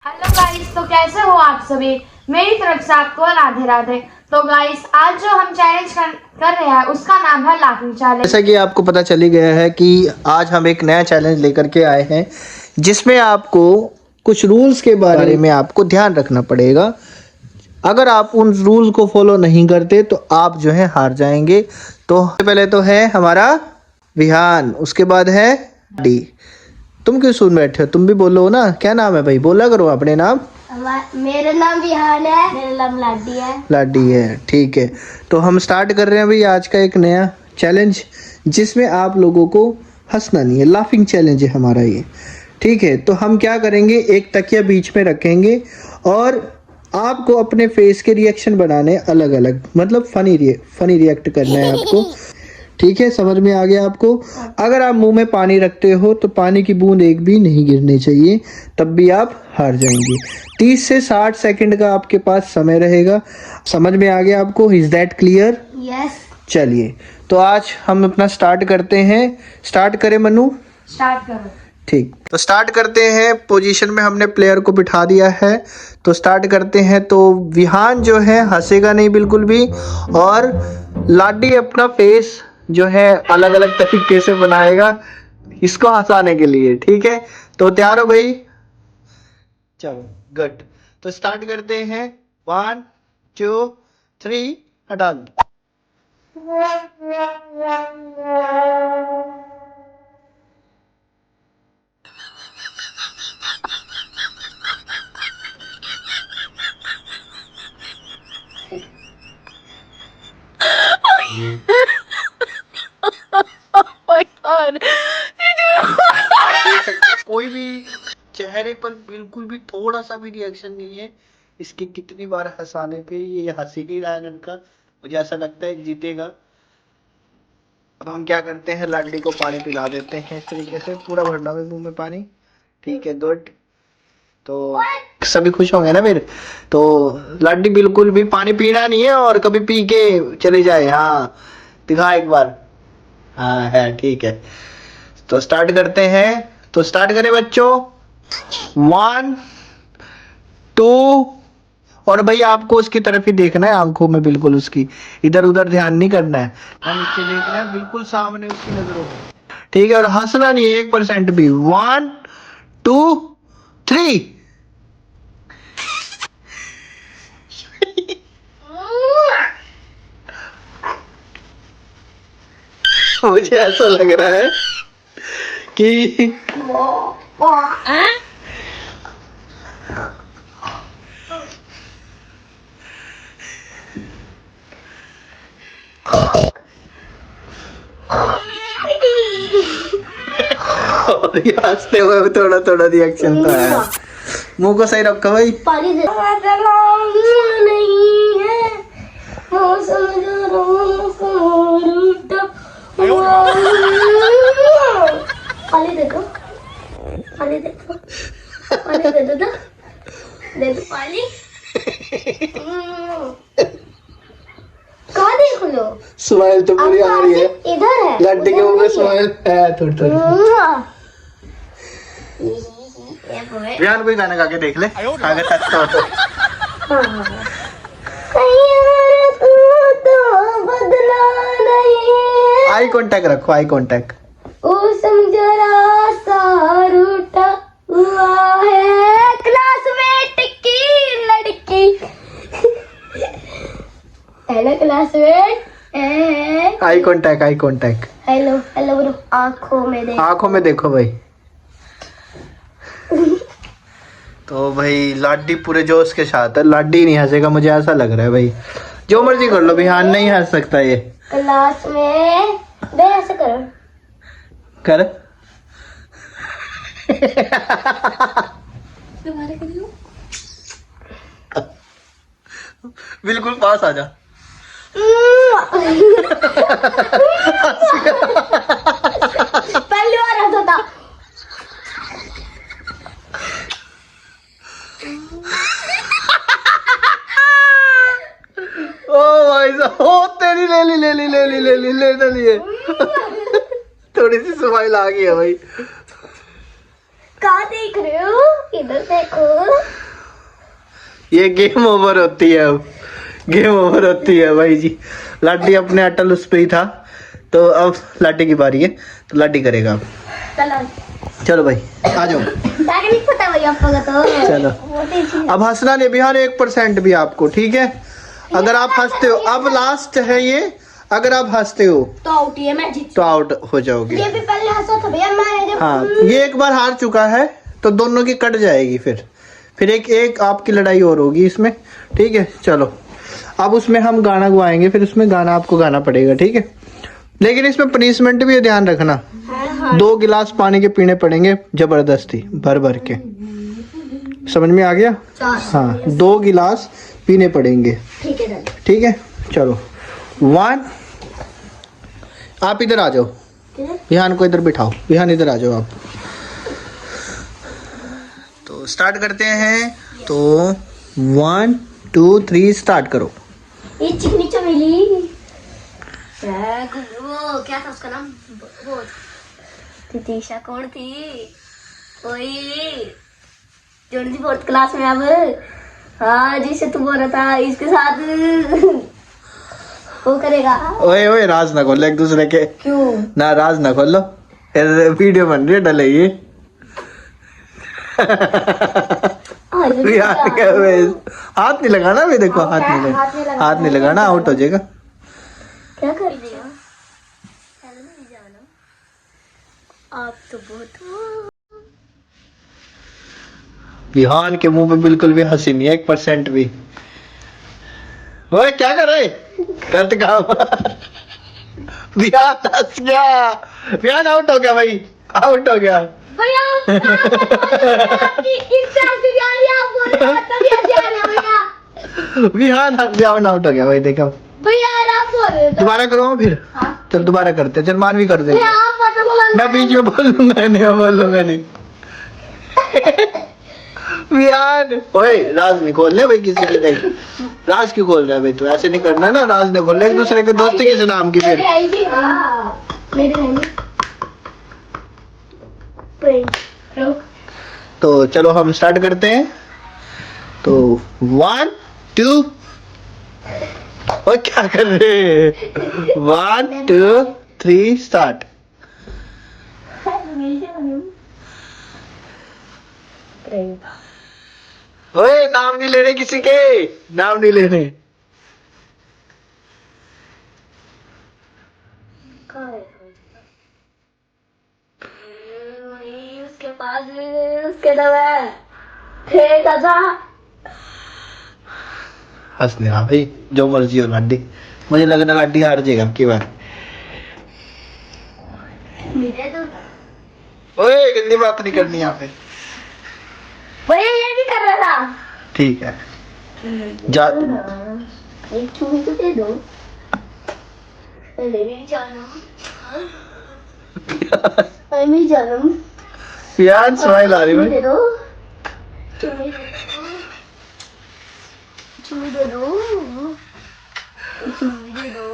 Hello guys, तो कैसे हो आप सभी। मेरी तरफ से आपको राधे राधे। तो गाइस, आज जो हम चैलेंज कर रहे हैं उसका नाम है लाफिंग चैलेंज। जैसा कि आपको पता चल ही गया है कि आज हम एक नया चैलेंज लेकर के आए हैं जिसमें आपको कुछ रूल्स के बारे में आपको ध्यान रखना पड़ेगा। अगर आप उन रूल्स को फॉलो नहीं करते तो आप जो है हार जाएंगे। तो पहले तो है हमारा विहान, उसके बाद है डी। तुम क्यों सुन बैठे हो, तुम भी बोलो ना, क्या नाम है भाई, बोला करो अपने नाम। मेरा नाम विहान है। मेरा नाम लाडी है। लाडी है, ठीक है। तो हम स्टार्ट कर रहे हैं भाई आज का एक नया चैलेंज जिसमें आप लोगों को हंसना नहीं है। लाफिंग चैलेंज है हमारा ये, ठीक है। तो हम क्या करेंगे, एक तकिया बीच में रखेंगे और आपको अपने फेस के रिएक्शन बनाने अलग अलग, मतलब फनी रिएक्ट करना है आपको, ठीक है। समझ में आ गया आपको। अगर आप मुंह में पानी रखते हो तो पानी की बूंद एक भी नहीं गिरनी चाहिए, तब भी आप हार जाएंगे। 30 से 60 सेकंड का आपके पास समय रहेगा। समझ में आ गया आपको, इज दैट क्लियर? यस। चलिए, तो आज हम अपना स्टार्ट करते हैं। स्टार्ट करें मनु? स्टार्ट करो। ठीक, तो स्टार्ट करते हैं। पोजीशन में हमने प्लेयर को बिठा दिया है, तो स्टार्ट करते हैं। तो विहान जो है हंसेगा नहीं बिल्कुल भी, और लाडी अपना फेस जो है अलग अलग तरीके से बनाएगा इसको हंसाने के लिए, ठीक है। तो तैयार हो भाई? चलो गुड, तो स्टार्ट करते हैं। 1 2 3 हटा दो। कोई भी चेहरे पर बिल्कुल भी थोड़ा सा भी रिएक्शन नहीं है। इसकी कितनी बार हंसाने पे ये हंस ही नहीं रहा है लड़का, मुझे ऐसा लगता है जीतेगा। अब हम क्या करते हैं, लाडी को पानी पिला देते हैं इस तरीके से, पूरा भरना है मुंह में पानी, ठीक है। गुड, तो सभी खुश होंगे ना फिर। तो लाडी बिल्कुल भी पानी पीना नहीं है और कभी पी के चले जाए। हाँ, दिखा एक बार। हाँ है, ठीक है। तो स्टार्ट करते हैं। तो स्टार्ट करें बच्चों। 1 2, और भाई आपको उसकी तरफ ही देखना है, आंखों में बिल्कुल उसकी, इधर उधर ध्यान नहीं करना है, नीचे देखना है, बिल्कुल सामने उसकी नजरों में, ठीक है। और हंसना नहीं है 1% भी। 1 2 3। मुझे ऐसा लग रहा है कि हंसते हुए थोड़ा थोड़ा रिएक्शन तो है। मुंह को सही रखो भाई। पानी दे। नहीं है मौसम पानी दे दो, पानी दे दो, पानी दे दो, दे दो पानी। कहाँ देख लो? स्माइल तो पूरी आ रही है, इधर है, लड्डू के मुंह में स्माइल है थोड़ी थोड़ी। विहान कोई गाना गा के देख ले, अगर अच्छा हो तो। आई कांटेक्ट रखो, आई कांटेक्ट। जरा सा रूठा हुआ है क्लासमेट की लड़की। Hello classmate. Eye contact, eye contact. Hello hello bro, आंखों में देखो, आंखों में देखो भाई। तो भाई लाडी पूरे जोश के साथ है, लाडी नहीं हंसेगा मुझे ऐसा लग रहा है भाई। जो मर्जी कर लो, विहान नहीं हंस सकता ये। क्लास में बे ऐसे करो, कर। तुम्हारे कर लो। बिल्कुल पास आ जा। पहली बार हंसा था। ओ भाई साहब, ओ तेरी ले ली ले ली ले ली ले ली ले लिए। थोड़ी सी स्माइल आ गई है भाई। कहाँ देख रहे हो? इधर देखो। ये गेम ओवर होती है अब, गेम ओवर होती है भाई जी। लाडी अपने अटल उस पे ही था, तो अब लाडी की बारी है, तो लाडी करेगा अब। चलो चलो भाई आ जाओ। नहीं पता भाई आपको तो। चलो अब हंसना नहीं बिहार 1% भी आपको, ठीक है? अगर आप हंसते हो, अब लास्ट है ये, अगर आप हंसते हो तो आउट ही है, मैं जीत। तो आउट हो जाओगे। ये भी पहले हंसा था भैया मैंने जब। हाँ ये एक बार हार चुका है, तो दोनों की कट जाएगी फिर एक आपकी लड़ाई और होगी इसमें, ठीक है? चलो अब उसमें हम गाना गवाएंगे, फिर उसमें गाना आपको गाना पड़ेगा, ठीक है? लेकिन इसमें पनिशमेंट भी है, ध्यान रखना। 2 गिलास पानी के पीने पड़ेंगे जबरदस्ती, भर भर के। समझ में आ गया? हाँ 2 गिलास पीने पड़ेंगे, ठीक है ठीक है? चलो 1, आप इधर आ जाओ, विहान को इधर बिठाओ, विहान इधर आ जाओ आप। तो स्टार्ट करते हैं, तो 1 2 3 स्टार्ट करो। ये चिकनी चमेली। वो क्या था उसका नाम? वो तितीशा कौन थी? वही जो 4th क्लास में अब। हाँ जिसे तू बोल रहा था इसके साथ वो करेगा। ओए ओए राज ना खोलो एक दूसरे के। क्यों? ना राज ना खोलो, वीडियो बन रही है, डले ये। विहान क्या हुआ? हाथ नहीं लगाना अभी, देखो हाथ नहीं लगाना, आउट हो जाएगा। क्या कर दिया? आप तो बहुत। विहान के मुंह पे बिल्कुल भी हंसी नहीं है, 1% भी। ओए क्या कर रहे? गलत काम। विहान हंस गया, विहान आउट हो गया भाई, आउट हो गया। भैया आपकी इंस्टा बिरयानी आप बोल रहे हो तब याद आ रहा भैया। विहान हंस गया, आउट हो गया भाई, देखो। भैया आप बोल रहे हो। दोबारा करो फिर। हाँ। चल दोबारा करते हैं, चल मानवी कर दे। भैया आप पता बोला। मैं बीच में बोलूंगा नहीं। विहान ओए राज नहीं खोल ले भाई किसी के, देख राज क्यों खोल रहा है भाई? तू ऐसे नहीं करना ना, राज ने खोल ले एक दूसरे के दोस्ती किस नाम की फिर। तो चलो हम स्टार्ट करते हैं, तो 1 2 और क्या कर रहे? 1 2 3 स्टार्ट। ओए नाम नहीं लेने किसी के, नाम नहीं लेने। उसके पास उसके दवा है दादा। हंसने हाँ भाई, जो मर्जी हो लाडी, मुझे लग रहा लाडी हार जाएगा अब की बार। ओए गंदी बात नहीं करनी यहाँ पे। भैया ये भी कर रहा था। ठीक है जा। एक चूमी तो दे दो। ले भी जाना। मैं जाना। यार स्माइल आ रही है। दे दो। चूमी दे दो। चूमी दे दो। चूमी दे दो।